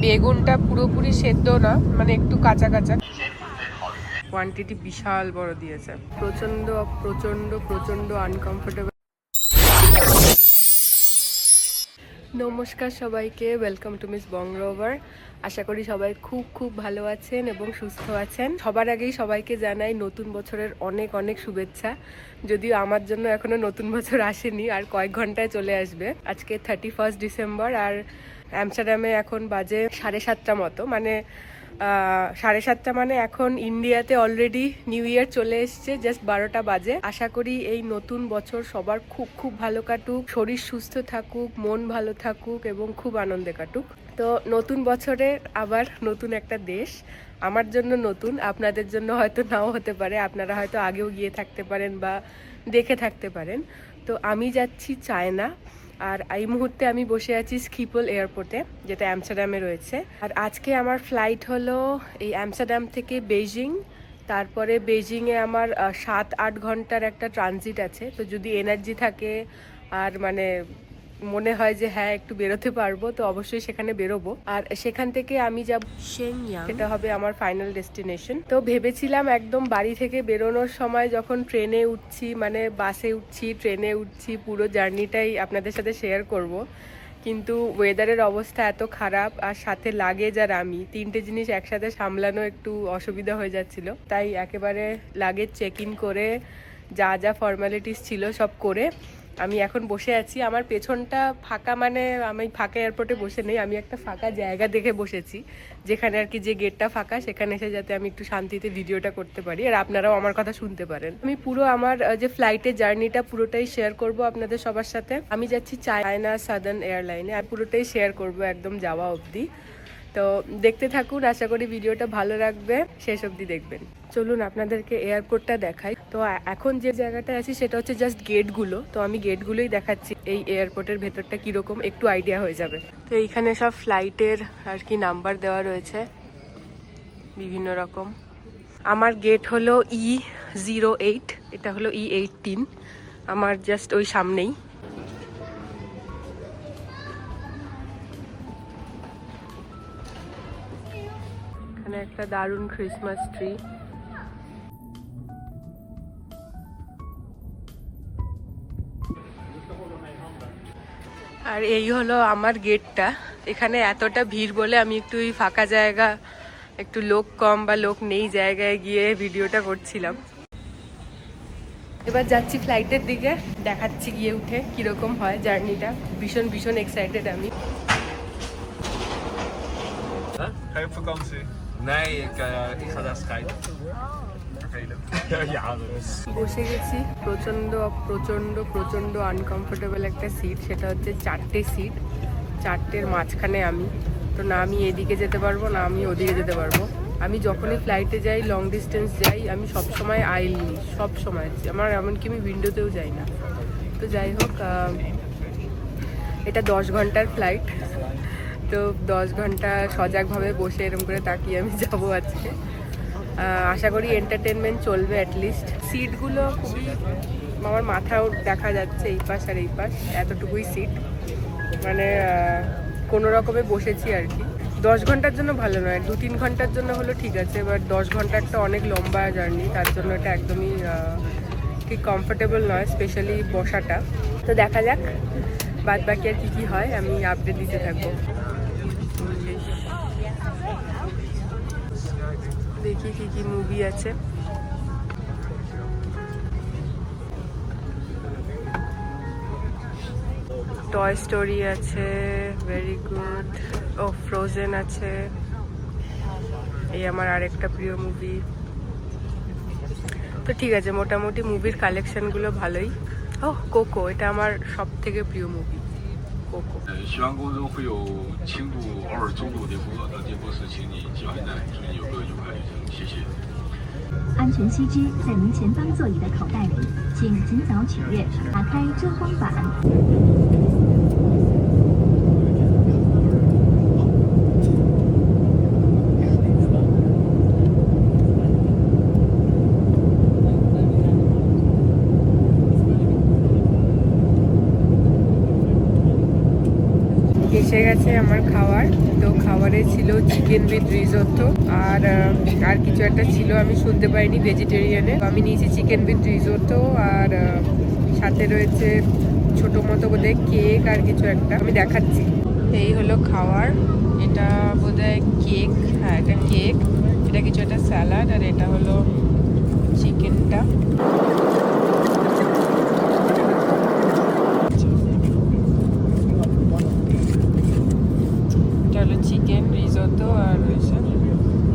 বেগুনটা পুরোপুরি সেদ্ধ না, মানে একটু কাঁচা কাঁচা। কোয়ান্টিটি বিশাল বড় দিয়েছে, প্রচন্ড প্রচন্ড প্রচন্ড আনকমফোর্টেবল। নমস্কার সবাইকে, ওয়েলকাম টু মিস বংরোভার। আশা করি সবাই খুব খুব ভালো আছেন এবং সুস্থ আছেন। সবার আগেই সবাইকে জানাই নতুন বছরের অনেক অনেক শুভেচ্ছা। যদিও আমার জন্য এখনো নতুন বছর আসেনি, আর কয়েক ঘন্টায় চলে আসবে। আজকে 31 ডিসেম্বর, আর অ্যামস্টারডামে এখন বাজে 7:30 মতো, মানে 7:30 মানে এখন ইন্ডিয়াতে অলরেডি নিউ ইয়ার চলে এসছে, জাস্ট 12টা বাজে। আশা করি এই নতুন বছর সবার খুব খুব ভালো কাটুক, শরীর সুস্থ থাকুক, মন ভালো থাকুক এবং খুব আনন্দে কাটুক। তো নতুন বছরে আবার নতুন একটা দেশ, আমার জন্য নতুন, আপনাদের জন্য হয়তো নাও হতে পারে, আপনারা হয়তো আগেও গিয়ে থাকতে পারেন বা দেখে থাকতে পারেন। তো আমি যাচ্ছি চায়না, আর এই মুহূর্তে আমি বসে আছি স্কিপল এয়ারপোর্টে, যেটা অ্যামস্টারডামে রয়েছে। আর আজকে আমার ফ্লাইট হলো এই অ্যামস্টারডাম থেকে বেইজিং। তারপরে বেইজিংয়ে আমার 7-8 ঘন্টার একটা ট্রানজিট আছে। তো যদি এনার্জি থাকে আর মানে মনে হয় যে হ্যাঁ একটু বেরোতে পারবো, তো অবশ্যই সেখানে বেরোবো। আর সেখান থেকে আমি যাব শেনইয়াং, সেটা হবে আমার ফাইনাল ডেস্টিনেশন। তো ভেবেছিলাম একদম বাড়ি থেকে বেরোনোর সময় যখন ট্রেনে উঠছি, মানে বাসে উঠছি, ট্রেনে উঠছি, পুরো জার্নিটাই আপনাদের সাথে শেয়ার করব। কিন্তু ওয়েদারের অবস্থা এত খারাপ, আর সাথে লাগেজ আর আমি, তিনটে জিনিস একসাথে সামলানো একটু অসুবিধা হয়ে যাচ্ছিল। তাই একেবারে লাগেজ চেক ইন করে যা যা ফর্মালিটিস ছিল সব করে আমি এখন বসে আছি। আমার পেছনটা ফাঁকা, মানে আমি ফাঁকা এয়ারপোর্টে বসে নেই, আমি একটা ফাঁকা জায়গা দেখে বসেছি, যেখানে আর কি যে গেটটা ফাঁকা, সেখানে এসে যাতে আমি একটু শান্তিতে ভিডিওটা করতে পারি আর আপনারাও আমার কথা শুনতে পারেন। আমি পুরো আমার যে ফ্লাইটের জার্নিটা পুরোটাই শেয়ার করব আপনাদের সবার সাথে। আমি যাচ্ছি চায়না সাদার্ন এয়ারলাইনে, আর পুরোটাই শেয়ার করব একদম যাওয়া অবধি। তো দেখতে থাকুন, আশা করি ভিডিওটা ভালো লাগবে, শেষ অবধি দেখবেন। চলুন আপনাদেরকে এয়ারপোর্টটা দেখাই। তো এখন যে জায়গাটা আছি সেটা হচ্ছে জাস্ট গেটগুলো, তো আমি গেটগুলোই দেখাচ্ছি। এই এয়ারপোর্টের ভেতরটা কীরকম একটু আইডিয়া হয়ে যাবে। তো এইখানে সব ফ্লাইটের আর কি নাম্বার দেওয়া রয়েছে বিভিন্ন রকম। আমার গেট হলো E08, এটা হলো E18, আমার জাস্ট ওই সামনেই। এখানে একটা দারুণ ক্রিসমাস ট্রি। আর এই হলো আমার গেটটা। এখানে এতটা ভিড় বলে আমি একটু এই ফাঁকা জায়গা, একটু লোক কম বা লোক নেই জায়গায় গিয়ে ভিডিওটা করছিলাম। এবার যাচ্ছি ফ্লাইটের দিকে, দেখাচ্ছি গিয়ে উঠে কিরকম হয় জার্নিটা। ভীষণ ভীষণ এক্সাইটেড আমি। Ga je op vakantie? Nee, ik ga daar scheiden. Vervelend. Ja, dat is... বসে গেছি, প্রচন্ড প্রচন্ড প্রচন্ড আনকমফোর্টেবল একটা সিট, সেটা হচ্ছে 4টে সিট, 4টের মাঝখানে আমি। তো না আমি এদিকে যেতে পারবো, না আমি ওদিকে যেতে পারবো। আমি যখনই ফ্লাইটে যাই, লং ডিস্টেন্স যাই, আমি সবসময় আইল নিই, সবসময়। আমার এমনকি আমি উইন্ডোতেও যাই না। তো যাই হোক, এটা 10 ঘন্টার ফ্লাইট, তো 10 ঘন্টা সজাগভাবে বসে এরকম করে তাকিয়ে আমি যাবো আজকে। আশা করি এন্টারটেনমেন্ট চলবে অ্যাটলিস্ট। সিটগুলো খুবই, আমার মাথাও দেখা যাচ্ছে এই পাশ আর এই পাশ, এতটুকুই সিট, মানে কোনো রকমে বসেছি আর কি। 10 ঘন্টার জন্য ভালো নয়, 2-3 ঘন্টার জন্য হলো ঠিক আছে, এবার 10 ঘন্টা একটা অনেক লম্বা জার্নি, তার জন্য এটা একদমই ঠিক কমফোর্টেবল নয়, স্পেশালি বসাটা। তো দেখা যাক বাদ বাকি আর কী হয়, আমি আপডেট দিতে থাকবো। দেখি কি কি মুভি আছে। টয় স্টোরি আছে, ভেরি গুড। ও ফ্রোজেন আছে, এই আমার আরেকটা প্রিয় মুভি। তো ঠিক আছে, মোটামুটি মুভির কালেকশনগুলো ভালোই। ও কোকো, এটা আমার সব থেকে প্রিয় মুভি, কোকো।希望公中会有轻度、偶尔中度跌幅的跌波时，请你系好安全带，祝你有个愉快旅程，谢谢。安全须知在您前方座椅的口袋里，请尽早取阅，打开遮光板。এসে গেছে আমার খাবার। তো খাবারে খাবারে ছিল চিকেন উইথ রিজোটো আর আর কিছু একটা ছিল, আমি শুনতে পাইনি ভেজিটেরিয়ানে। আমি নিয়েছি চিকেন উইথ রিজোটো আর সাথে রয়েছে ছোট মতো বোধহয় কেক আর কিছু একটা, আমি দেখাচ্ছি। এই হলো খাবার, এটা বোধহয় কেক, হ্যাঁ এটা কেক, এটা কিছু একটা স্যালাড আর এটা হলো চিকেনটা। এটা হলো চিকেন রিজোটো আর রয়েছে,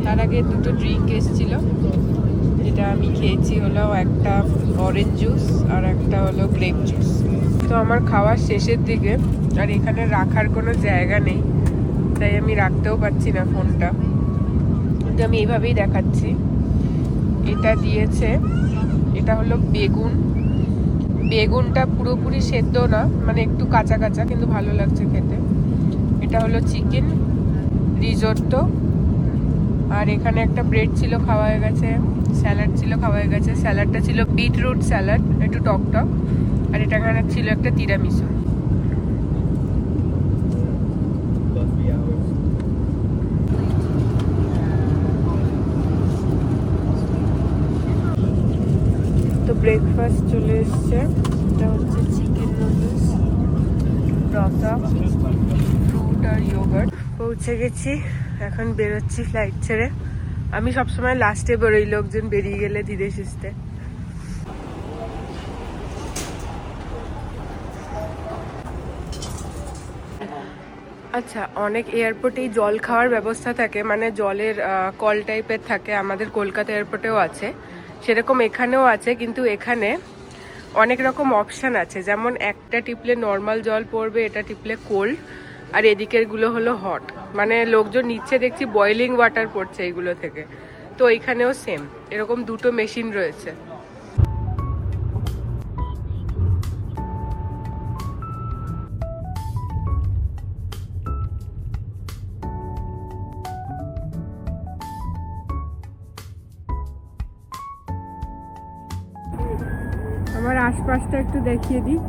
তার আগে দুটো ড্রিঙ্ক এসেছিল, যেটা আমি খেয়েছি হলো একটা অরেঞ্জ জুস আর একটা হলো গ্রেপ জুস। তো আমার খাওয়ার শেষের দিকে, আর এখানে রাখার কোনো জায়গা নেই তাই আমি রাখতেও পারছি না ফোনটা, কিন্তু আমি এইভাবেই দেখাচ্ছি। এটা দিয়েছে, এটা হলো বেগুন, বেগুনটা পুরোপুরি সেদ্ধ না, মানে একটু কাঁচা কাঁচা, কিন্তু ভালো লাগছে খেতে। এটা হলো চিকেন রিজোটো আর এখানে একটা ব্রেড ছিল খাওয়া হয়ে গেছে, স্যালাড ছিল খাওয়া হয়ে গেছে, স্যালাডটা ছিল বিটরুট স্যালাড, একটু টক টক, আর এটা এখানে ছিল একটা তিরামিসু। তো ব্রেকফাস্ট চলে এসছে, এটা হচ্ছে চিকেন নুডলস, রসা, ফ্রুট আর ইয়োগার্ট। পৌঁছে গেছি, এখন বেরোচ্ছি ফ্লাইট ছেড়ে। আমি সবসময় লাস্টে বেরোই, লোকজন বেরিয়ে গেলে ধীরে সুস্থে। আচ্ছা, অনেক এয়ারপোর্টেই জল খাওয়ার ব্যবস্থা থাকে, মানে জলের কল টাইপের থাকে, আমাদের কলকাতা এয়ারপোর্টেও আছে সেরকম, এখানেও আছে, কিন্তু এখানে অনেক রকম অপশান আছে, যেমন একটা টিপলে নর্মাল জল পড়বে, এটা টিপলে কোল্ড, আর এদিকের গুলো হলো হট, মানে লোকজন নিচ্ছে দেখছি বয়েলিং ওয়াটার পড়ছে এইগুলো থেকে। তো এইখানেও সেম এরকম দুটো মেশিন রয়েছে। আমার আশপাশটা একটু দেখিয়ে দিই।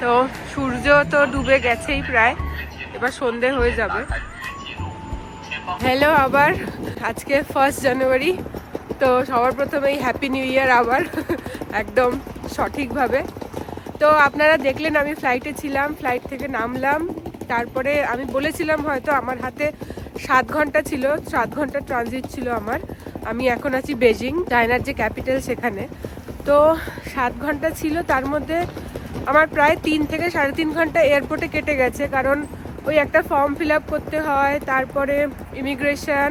তো সূর্য তো ডুবে গেছেই প্রায়, এবার সন্ধে হয়ে যাবে। হ্যালো, আবার আজকে 1 জানুয়ারি, তো সবার প্রথমেই হ্যাপি নিউ ইয়ার আবার একদম সঠিকভাবে। তো আপনারা দেখলেন আমি ফ্লাইটে ছিলাম, ফ্লাইট থেকে নামলাম, তারপরে আমি বলেছিলাম হয়তো আমার হাতে 7 ঘন্টা ছিল, 7 ঘন্টা ট্রানজিট ছিল আমার। আমি এখন আছি বেজিং, চায়নার যে ক্যাপিটাল সেখানে। তো 7 ঘন্টা ছিল, তার মধ্যে আমার প্রায় 3 থেকে 3.5 ঘন্টা এয়ারপোর্টে কেটে গেছে, কারণ ওই একটা ফর্ম ফিল আপ করতে হয়, তারপরে ইমিগ্রেশন,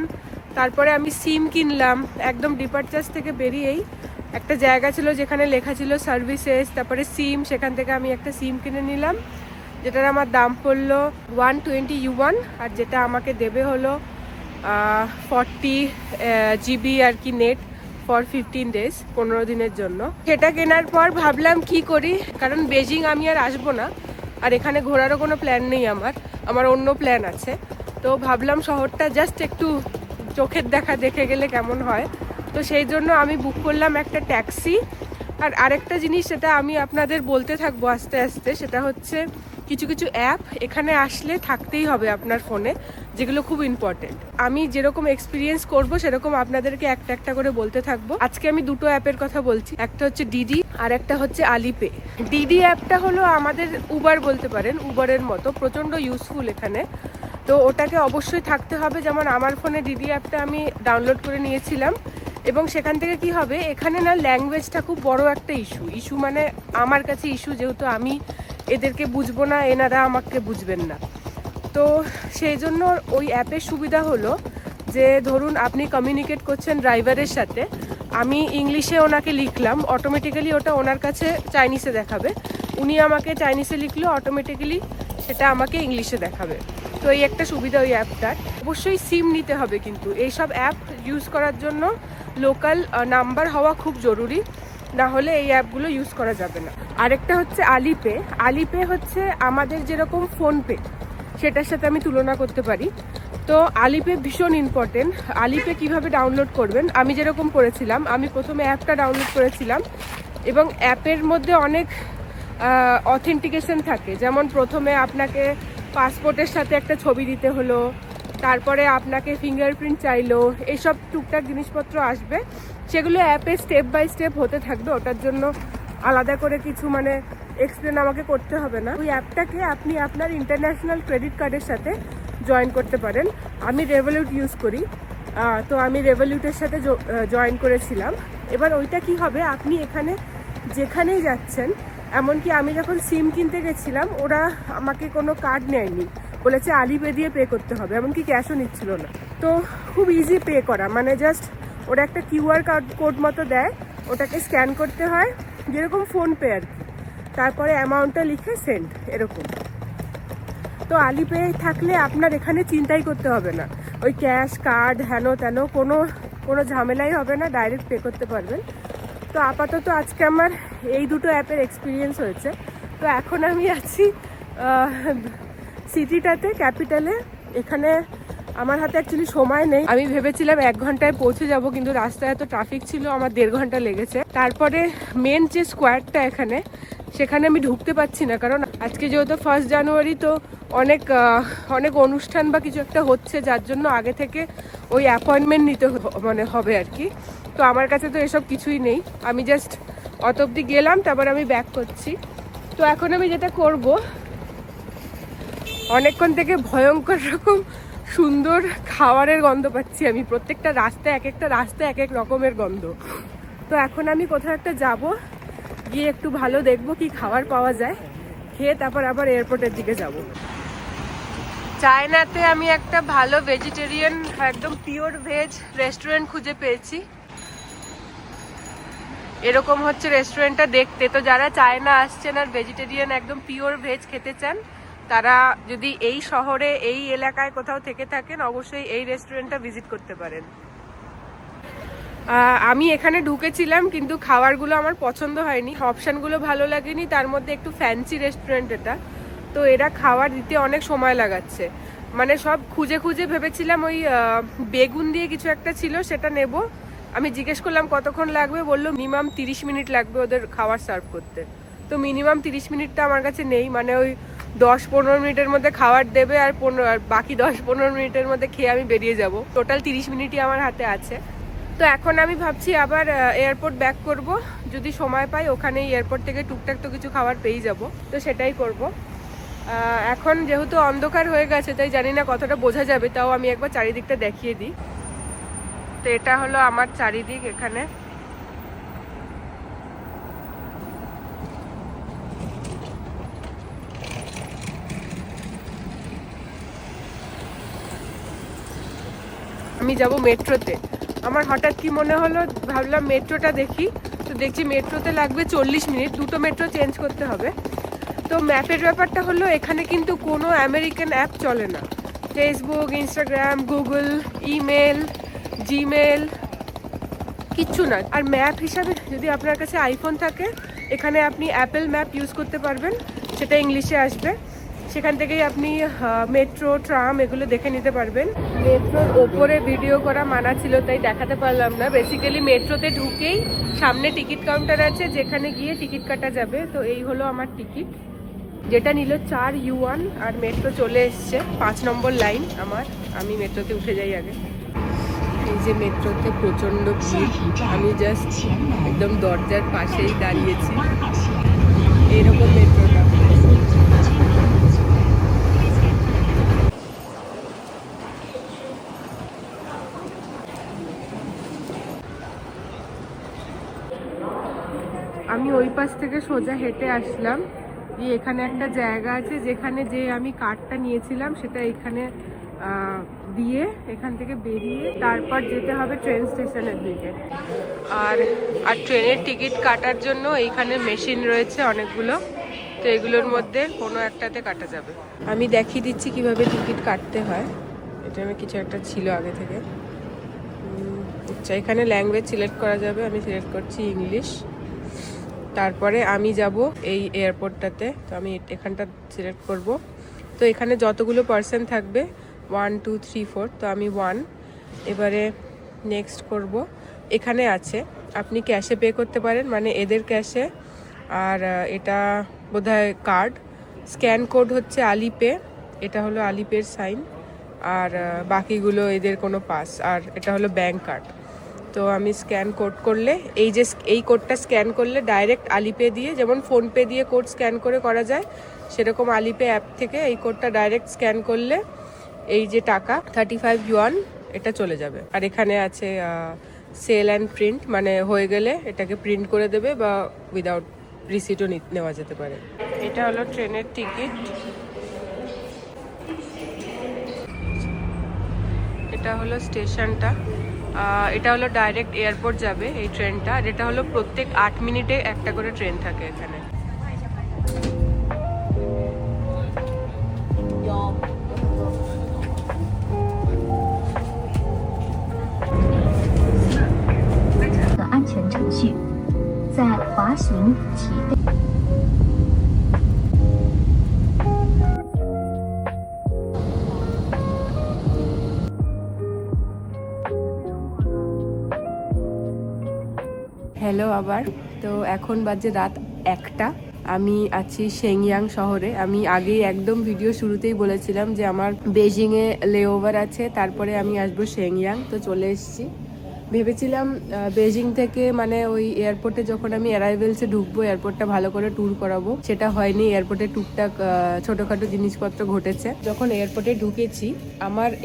তারপরে আমি সিম কিনলাম একদম ডিপার্চার্স থেকে বেরিয়েই। একটা জায়গা ছিল যেখানে লেখা ছিল সার্ভিসেস, তারপরে সিম, সেখান থেকে আমি একটা সিম কিনে নিলাম, যেটার আমার দাম পড়লো 120 ইউয়ান, আর যেটা আমাকে দেবে হলো 40 জিবি আর কি নেট ফর 15 ডেজ, 15 দিনের জন্য। সেটা কেনার পর ভাবলাম কি করি, কারণ বেজিং আমি আর আসবো না, আর এখানে ঘোরারও কোনো প্ল্যান নেই আমার অন্য প্ল্যান আছে। তো ভাবলাম শহরটা জাস্ট একটু চোখের দেখা দেখে গেলে কেমন হয়, তো সেই জন্য আমি বুক করলাম একটা ট্যাক্সি। আর আরেকটা জিনিস সেটা আমি আপনাদের বলতে থাকবো আস্তে আস্তে, সেটা হচ্ছে কিছু কিছু অ্যাপ এখানে আসলে থাকতেই হবে আপনার ফোনে, যেগুলো খুব ইম্পর্টেন্ট। আমি যেরকম এক্সপিরিয়েন্স করব সেরকম আপনাদেরকে একটা একটা করে বলতে থাকবো। আজকে আমি দুটো অ্যাপের কথা বলছি, একটা হচ্ছে ডিডি আর একটা হচ্ছে আলিপে। ডিডি অ্যাপটা হলো আমাদের উবার বলতে পারেন, উবারের মতো প্রচণ্ড ইউজফুল এখানে, তো ওটাকে অবশ্যই থাকতে হবে। যেমন আমার ফোনে ডিডি অ্যাপটা আমি ডাউনলোড করে নিয়েছিলাম, এবং সেখান থেকে কি হবে, এখানে না ল্যাঙ্গুয়েজটা খুব বড় একটা ইস্যু, মানে আমার কাছে ইস্যু, যেহেতু আমি এদেরকে বুঝবো না, এনারা আমাকে বুঝবেন না। তো সেই জন্য ওই অ্যাপের সুবিধা হলো যে ধরুন আপনি কমিউনিকেট করছেন ড্রাইভারের সাথে, আমি ইংলিশে ওনাকে লিখলাম, অটোমেটিক্যালি ওটা ওনার কাছে চাইনিজে দেখাবে, উনি আমাকে চাইনিজে লিখলো, অটোমেটিক্যালি সেটা আমাকে ইংলিশে দেখাবে। তো এই একটা সুবিধা ওই অ্যাপটার। অবশ্যই সিম নিতে হবে, কিন্তু এইসব অ্যাপ ইউজ করার জন্য লোকাল নাম্বার হওয়া খুব জরুরি, না হলে এই অ্যাপগুলো ইউজ করা যাবে না। আরেকটা হচ্ছে আলিপে। আলিপে হচ্ছে আমাদের যেরকম ফোনপে, সেটার সাথে আমি তুলনা করতে পারি। তো আলিপে ভীষণ ইম্পর্টেন্ট। আলিপে কিভাবে ডাউনলোড করবেন, আমি যেরকম করেছিলাম, আমি প্রথমে অ্যাপটা ডাউনলোড করেছিলাম এবং অ্যাপের মধ্যে অনেক অথেন্টিকেশন থাকে। যেমন প্রথমে আপনাকে পাসপোর্টের সাথে একটা ছবি দিতে হলো, তারপরে আপনাকে ফিঙ্গারপ্রিন্ট চাইলো, এইসব টুকটাক জিনিসপত্র আসবে, সেগুলো অ্যাপে স্টেপ বাই স্টেপ হতে থাকবে। ওটার জন্য আলাদা করে কিছু মানে এক্সপ্লেন আমাকে করতে হবে না। ওই অ্যাপটাকে আপনি আপনার ইন্টারন্যাশনাল ক্রেডিট কার্ডের সাথে জয়েন করতে পারেন। আমি রেভলিউট ইউজ করি, তো আমি রেভলিউটের সাথে জয়েন করেছিলাম। এবার ওইটা কি হবে, আপনি এখানে যেখানেই যাচ্ছেন, এমনকি আমি যখন সিম কিনতে গেছিলাম ওরা আমাকে কোনো কার্ড নেয়নি, বলেছে আলিপে দিয়ে পে করতে হবে, এমনকি ক্যাশও নিচ্ছিল না। তো খুব ইজি পে করা, মানে জাস্ট ওরা একটা কিউআর কোড মতো দেয়, ওটাকে স্ক্যান করতে হয় যেরকম ফোনপে আর কি, তারপরে অ্যামাউন্টটা লিখে সেন্ড, এরকম। তো আলিপে থাকলে আপনার এখানে চিন্তাই করতে হবে না, ওই ক্যাশ কার্ড হেন তেন কোনো ঝামেলাই হবে না, ডাইরেক্ট পে করতে পারবেন। তো আপাতত আজকে আমার এই দুটো অ্যাপের এক্সপিরিয়েন্স হয়েছে। তো এখন আমি আছি সিটিটাতে, ক্যাপিটালে। এখানে আমার হাতে অ্যাকচুয়ালি সময় নেই, আমি ভেবেছিলাম 1 ঘন্টায় পৌঁছে যাব, কিন্তু রাস্তায় এত ট্রাফিক ছিল আমার 1.5 ঘন্টা লেগেছে। তারপরে মেন যে স্কোয়ারটা এখানে, সেখানে আমি ঢুকতে পারছি না, কারণ আজকে যেহেতু 1 জানুয়ারি, তো অনেক অনুষ্ঠান বা কিছু একটা হচ্ছে, যার জন্য আগে থেকে ওই অ্যাপয়েন্টমেন্ট নিতে মানে হবে আর কি। তো আমার কাছে তো এসব কিছুই নেই, আমি জাস্ট অত অব্দি গেলাম, তারপর আমি ব্যাক করছি। তো এখন আমি যেটা করব, অনেকক্ষণ থেকে ভয়ঙ্কর রকম সুন্দর খাবারের গন্ধ পাচ্ছি আমি, প্রত্যেকটা রাস্তায় এক একটা রাস্তায় এক এক রকমের গন্ধ। তো এখন আমি কোথাও একটা যাব, গিয়ে একটু ভালো দেখবো কি খাবার পাওয়া যায়, খেয়ে তারপর আবার এয়ারপোর্টের দিকে যাব। চায়নাতে আমি একটা ভালো ভেজিটেরিয়ান, একদম পিওর ভেজ রেস্টুরেন্ট খুঁজে পেয়েছি। এরকম হচ্ছে রেস্টুরেন্টটা দেখতে। তো যারা চায়না আসছেন আর ভেজিটেরিয়ান একদম পিওর ভেজ খেতে চান, তারা যদি এই শহরে এই এলাকায় কোথাও থেকে থাকেন, অবশ্যই এই রেস্টুরেন্টটা ভিজিট করতে পারেন। আমি এখানে ঢুকেছিলাম, কিন্তু খাবারগুলো আমার পছন্দ হয়নি, অপশানগুলো ভালো লাগেনি, তার মধ্যে একটু ফ্যান্সি রেস্টুরেন্ট এটা। তো এরা খাবার দিতে অনেক সময় লাগাচ্ছে, মানে সব খুঁজে খুঁজে ভেবেছিলাম ওই বেগুন দিয়ে কিছু একটা ছিল, সেটা নেব। আমি জিজ্ঞেস করলাম কতক্ষণ লাগবে, বললো মিনিমাম 30 মিনিট লাগবে ওদের খাবার সার্ভ করতে। তো মিনিমাম 30 মিনিটটা আমার কাছে নেই, মানে ওই 10-15 মিনিটের মধ্যে খাবার দেবে, আর বাকি 10-15 মিনিটের মধ্যে খেয়ে আমি বেরিয়ে যাব। টোটাল 30 মিনিটই আমার হাতে আছে। তো এখন আমি ভাবছি আবার এয়ারপোর্ট ব্যাক করব, যদি সময় পাই ওখানেই এয়ারপোর্ট থেকে টুকটাক তো কিছু খাবার পেয়েই যাব, তো সেটাই করব। এখন যেহেতু অন্ধকার হয়ে গেছে, তাই জানি না কতটা বোঝা যাবে, তাও আমি একবার চারিদিকটা দেখিয়ে দিই। তো এটা হলো আমার চারিদিক। এখানে আমি যাব মেট্রোতে। আমার হঠাৎ কি মনে হলো, ভাবলাম মেট্রোটা দেখি, তো দেখছি মেট্রোতে লাগবে 40 মিনিট, দুটো মেট্রো চেঞ্জ করতে হবে। তো ম্যাপের ব্যাপারটা হলো, এখানে কিন্তু কোনো আমেরিকান অ্যাপ চলে না, Facebook, Instagram, Google, email, Gmail, কিচ্ছু না। আর ম্যাপ হিসাবে যদি আপনার কাছে আইফোন থাকে, এখানে আপনি অ্যাপেল ম্যাপ ইউজ করতে পারবেন, সেটা ইংলিশে আসবে। সেখান থেকেই আপনি মেট্রো, ট্রাম এগুলো দেখে নিতে পারবেন। মেট্রোর ওপরে ভিডিও করা মানা ছিল, তাই দেখাতে পারলাম না। বেসিক্যালি মেট্রোতে ঢুকেই সামনে টিকিট কাউন্টার আছে, যেখানে গিয়ে টিকিট কাটা যাবে। তো এই হলো আমার টিকিট, যেটা নিল 4 ইউয়ান, আর মেট্রো চলে এসছে 5 নম্বর লাইন আমার। আমি মেট্রোতে উঠে যাই আগে। এই যে মেট্রোতে প্রচন্ড ভিড়, আমি জাস্ট একদম দরজার পাশেই দাঁড়িয়েছি। এইরকম মেট্রোটা। আমি ওই পাশ থেকে সোজা হেঁটে আসলাম, দিয়ে এখানে একটা জায়গা আছে, যেখানে যে আমি কার্ডটা নিয়েছিলাম সেটা এখানে দিয়ে এখান থেকে বেরিয়ে তারপর যেতে হবে ট্রেন স্টেশনের দিকে। আর ট্রেনের টিকিট কাটার জন্য এইখানে মেশিন রয়েছে অনেকগুলো, তো এগুলোর মধ্যে কোনো একটাতে কাটা যাবে। আমি দেখিয়ে দিচ্ছি কিভাবে টিকিট কাটতে হয়। এটা আমি কিছু একটা ছিল আগে থেকে। আচ্ছা, এখানে ল্যাঙ্গুয়েজ সিলেক্ট করা যাবে, আমি সিলেক্ট করছি ইংলিশ। তারপরে আমি যাব এই এয়ারপোর্টটাতে, তো আমি এখানটা সিলেক্ট করব। তো এখানে যতগুলো পার্সন থাকবে 1 2 3 4, তো আমি 1। এবারে নেক্সট করব। এখানে আছে আপনি ক্যাশে পে করতে পারেন, মানে এদের ক্যাশে, আর এটা বোধহয় কার্ড। স্ক্যান কোড হচ্ছে আলিপে, এটা হলো আলিপের সাইন, আর বাকিগুলো এদের কোনো পাস, আর এটা হলো ব্যাংক কার্ড। তো আমি স্ক্যান কোড করলে, এই কোডটা স্ক্যান করলে ডাইরেক্ট আলিপে দিয়ে, যেমন ফোনপে দিয়ে কোড স্ক্যান করে করা যায়, সেরকম আলিপে অ্যাপ থেকে এই কোডটা ডাইরেক্ট স্ক্যান করলে এই যে টাকা 35 ইউয়ান এটা চলে যাবে। আর এখানে আছে সেল অ্যান্ড প্রিন্ট, মানে হয়ে গেলে এটাকে প্রিন্ট করে দেবে, বা উইদাউট রিসিটও নেওয়া যেতে পারে। এটা হলো ট্রেনের টিকিট। এটা হলো স্টেশনটা। এটা হলো ডাইরেক্ট এয়ারপোর্ট যাবে এই ট্রেনটা। আর এটা হলো প্রত্যেক 8 মিনিটে একটা করে ট্রেন থাকে এখানে।的安全程序，在滑行起飞。 হ্যালো আবার। তো এখন বাজে রাত 1টা। আমি আছি শেংয়াং শহরে। আমি আগেই একদম ভিডিও শুরুতেই বলেছিলাম যে আমার বেজিংয়ে লেওভার আছে, তারপরে আমি আসবো শেংয়াং। তো চলে এসেছি। ভেবেছিলাম বেজিং থেকে, মানে ওই এয়ারপোর্টে যখন আমি অ্যারাইভেলসে ঢুকবো, এয়ারপোর্টটা ভালো করে ট্যুর করাবো, সেটা হয়নি। এয়ারপোর্টে টুকটাক ছোটোখাটো জিনিসপত্র ঘটেছে। যখন এয়ারপোর্টে ঢুকেছি,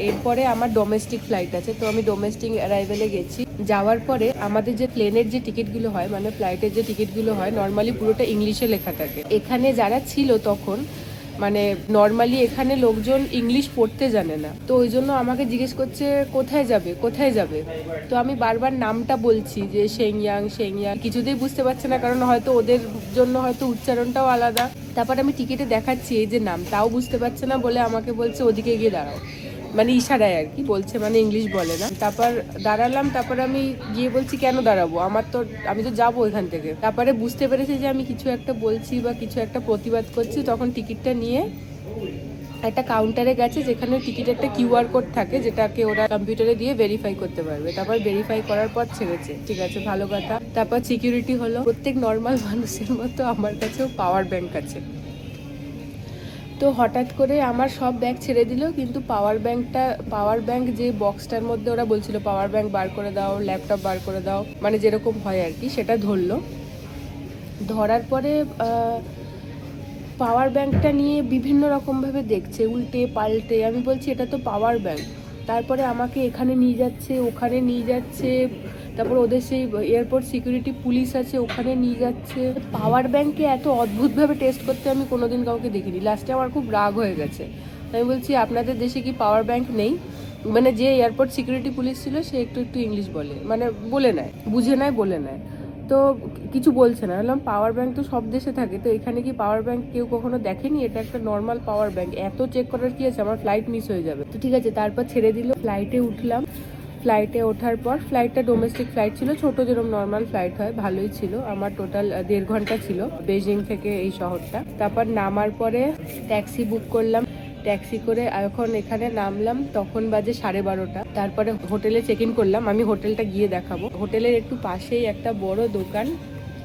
এরপরে আমার ডোমেস্টিক ফ্লাইট আছে, তো আমি ডোমেস্টিক অ্যারাইভেলে গেছি। যাওয়ার পরে আমাদের যে প্লেনের যে টিকিটগুলো হয়, মানে ফ্লাইটের যে টিকিটগুলো হয়, নর্মালি পুরোটা ইংলিশে লেখা থাকে। এখানে যারা ছিল তখন, মানে নর্মালি এখানে লোকজন ইংলিশ পড়তে জানে না, তো ওই জন্য আমাকে জিজ্ঞেস করছে কোথায় যাবে কোথায় যাবে। তো আমি বারবার নামটা বলছি যে শেংয়াং শেংয়াং, কিছুতেই বুঝতে পারছে না, কারণ হয়তো ওদের জন্য হয়তো উচ্চারণটাও আলাদা। তারপর আমি টিকিটে দেখাচ্ছি এই যে নাম, তাও বুঝতে পারছে না, বলে আমাকে বলছে ওদিকে গিয়ে দাঁড়াও, মানে ইশারায় আর কি বলছে, মানে ইংলিশ বলে না। তারপর দাঁড়ালাম, তারপর আমি গিয়ে বলছি কেন দাঁড়াবো, আমি তো যাবো এখান থেকে। তারপরে বুঝতে পেরেছি যে আমি কিছু একটা বলছি বা কিছু একটা প্রতিবাদ করছি। তখন টিকিটটা নিয়ে একটা কাউন্টারে গেছে, যেখানে টিকিটের একটা কিউআর কোড থাকে, যেটাকে ওরা কম্পিউটারে দিয়ে ভেরিফাই করতে পারবে। তারপর ভেরিফাই করার পর ছেড়েছে, ঠিক আছে ভালো কথা। তারপর সিকিউরিটি হলো। প্রত্যেক নর্মাল মানুষের মতো আমার কাছেও পাওয়ার ব্যাংক আছে। তো হঠাৎ করে আমার সব ব্যাগ ছেড়ে দিল, কিন্তু পাওয়ার ব্যাংক যে বক্সটার মধ্যে ওরা বলছিল পাওয়ার ব্যাংক বার করে দাও, ল্যাপটপ বার করে দাও, মানে যেরকম হয় আর কি, সেটা ধরলো। ধরার পরে পাওয়ার ব্যাংকটা নিয়ে বিভিন্ন রকমভাবে দেখছে, উল্টে পাল্টে। আমি বলছি এটা তো পাওয়ার ব্যাংক। তারপরে আমাকে এখানে নিয়ে যাচ্ছে, ওখানে নিয়ে যাচ্ছে, তারপর ওদের সেই এয়ারপোর্ট সিকিউরিটি পুলিশ আছে, ওখানে নিয়ে যাচ্ছে। পাওয়ার ব্যাংকে এত অদ্ভুতভাবে টেস্ট করতে আমি কোনোদিন কাউকে দেখিনি। লাস্টে আমার খুব রাগ হয়ে গেছে। আমি বলছি আপনাদের দেশে কি পাওয়ার ব্যাংক নেই? মানে যে এয়ারপোর্ট সিকিউরিটি পুলিশ ছিল সে একটু ইংলিশ বলে, মানে বলে নেয়, বুঝে নেয়, বলে নেয়। তো কিছু বলছে না। বললাম পাওয়ার ব্যাংক তো সব দেশে থাকে, তো এখানে কি পাওয়ার ব্যাংক কেউ কখনো দেখেনি? এটা একটা নর্মাল পাওয়ার ব্যাংক, এত চেক করার কি আছে? আমার ফ্লাইট মিস হয়ে যাবে। তো ঠিক আছে, তারপর ছেড়ে দিল। ফ্লাইটে উঠলাম। ফ্লাইটে ওঠার পর, ফ্লাইটটা ডোমেস্টিক ফ্লাইট ছিল, ছোট যেরকম নর্মাল ফ্লাইট হয়, ভালোই ছিল। আমার টোটাল 1.5 ঘন্টা ছিল বেজিং থেকে এই শহরটা। তারপর নামার পরে ট্যাক্সি বুক করলাম। ট্যাক্সি করে এখন এখানে নামলাম, তখন বাজে 12:30। তারপরে হোটেলে চেক ইন করলাম। আমি হোটেলটা গিয়ে দেখাবো। হোটেলের একটু পাশেই একটা বড় দোকান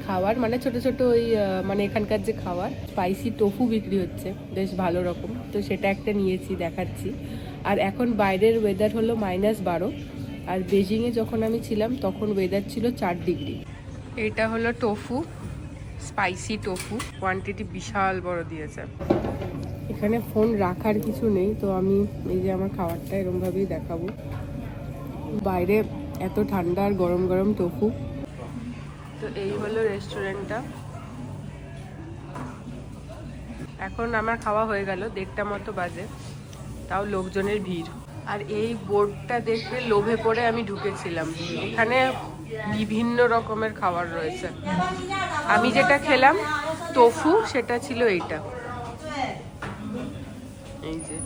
খাওয়ার, মানে ছোট ছোট ওই মানে এখানকার যে খাবার, স্পাইসি টোফু বিক্রি হচ্ছে বেশ ভালো রকম, তো সেটা একটা নিয়েছি, দেখাচ্ছি। আর এখন বাইরের ওয়েদার হলো -12, আর বেজিংয়ে যখন আমি ছিলাম তখন ওয়েদার ছিল 4 ডিগ্রি। এটা হলো টোফু, স্পাইসি টোফু, কোয়ান্টিটি বিশাল বড় দিয়েছে। এখানে ফোন রাখার কিছু নেই, তো আমি এই যে আমার খাবারটা এরমভাবেই দেখাবো। বাইরে এত ঠান্ডা আর গরম গরম টোফু। তো এই হলো রেস্টুরেন্টটা। এখন আমার খাওয়া হয়ে গেল, 1:30 মতো বাজে, তাও লোকজনের ভিড়। আর এই বোর্ডটা দেখে লোভে পড়ে আমি ঢুকেছিলাম। এখানে বিভিন্ন রকমের খাবার রয়েছে। আমি যেটা খেলাম টোফু, সেটা ছিল এইটা, এই যে,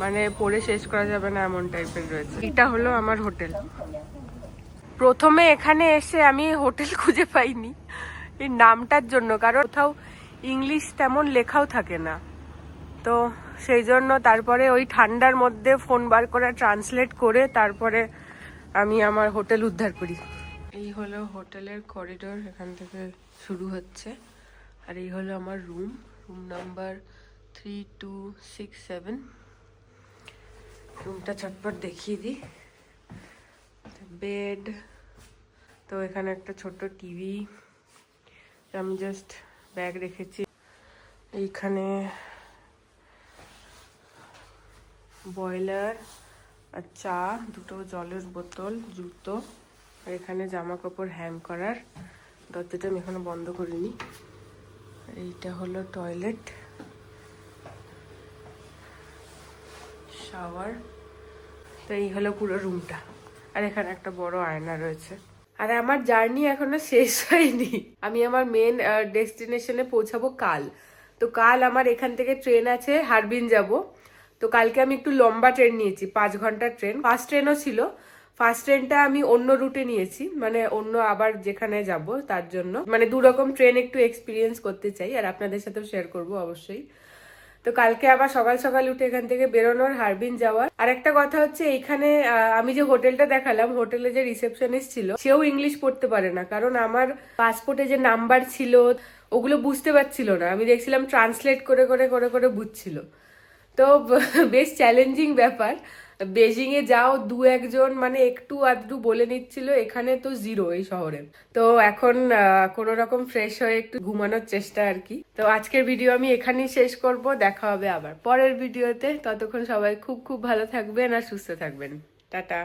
মানে পড়ে শেষ করা যাবে না এমন টাইপের রয়েছে। এটা হলো আমার হোটেল। প্রথমে এখানে এসে আমি হোটেল খুঁজে পাইনি এই নামটার জন্য, কারণ কোথাও ইংলিশ তেমন লেখাও থাকে না। তো সেই জন্য তারপরে ওই ঠান্ডার মধ্যে ফোন বার করে ট্রান্সলেট করে তারপরে আমি আমার হোটেল উদ্ধার করি। এই হলো হোটেলের করিডোর, এখান থেকে শুরু হচ্ছে। আর এই হলো আমার রুম নাম্বার 3267। রুমটা চটপট দেখিয়ে দিই। বেড, তো এখানে একটা ছোট টিভি, আমি জাস্ট ব্যাগ রেখেছি। এইখানে বয়লার আর চা, দুটো জলের বোতল, জুতো, আর এখানে জামা কাপড় হ্যাং করার। দরজাটা আমি এখনো বন্ধ করিনি। এইটা হলো টয়লেট, শাওয়ার। তো এই হলো পুরো রুমটা। আর এখানে একটা বড় আয়না রয়েছে। আর আমার জার্নি এখনো শেষ হয়নি। আমি আমার মেন ডেস্টিনেশনে পৌঁছাবো কাল। তো কাল আমার এখান থেকে ট্রেন আছে, হারবিন যাব। তো কালকে আমি একটু লম্বা ট্রেন নিয়েছি, 5 ঘন্টার ট্রেন। ফার্স্ট ট্রেনও ছিল, ফার্স্ট ট্রেনটা আমি অন্য রুটে নিয়েছি, মানে অন্য আবার যেখানে যাব তার জন্য। মানে দুরকম ট্রেন একটু এক্সপিরিয়েন্স করতে চাই, আর আপনাদের সাথেও শেয়ার করব অবশ্যই। তো কালকে আবার সকাল সকাল উঠে এখান থেকে বেরোনোর, হারবিন যাওয়ার। আর একটা কথা হচ্ছে, এইখানে আমি যে হোটেলটা দেখালাম, হোটেলে যে রিসেপশনিস্ট ছিল সেও ইংলিশ পড়তে পারে না, কারণ আমার পাসপোর্টে যে নাম্বার ছিল ওগুলো বুঝতে পারছিল না। আমি দেখছিলাম ট্রান্সলেট করে করে করে করে বুঝছিল। তো বেশ চ্যালেঞ্জিং ব্যাপার। বেজিং এ যাও 2-1 জন মানে একটু আধটু বলে নিচ্ছিল, এখানে তো জিরো এই শহরে। তো এখন কোনো রকম ফ্রেশ হয়ে একটু ঘুমানোর চেষ্টা আর কি। তো আজকের ভিডিও আমি এখানেই শেষ করব, দেখা হবে আবার পরের ভিডিওতে। ততক্ষণ সবাই খুব খুব ভালো থাকবেন আর সুস্থ থাকবেন। টাটা।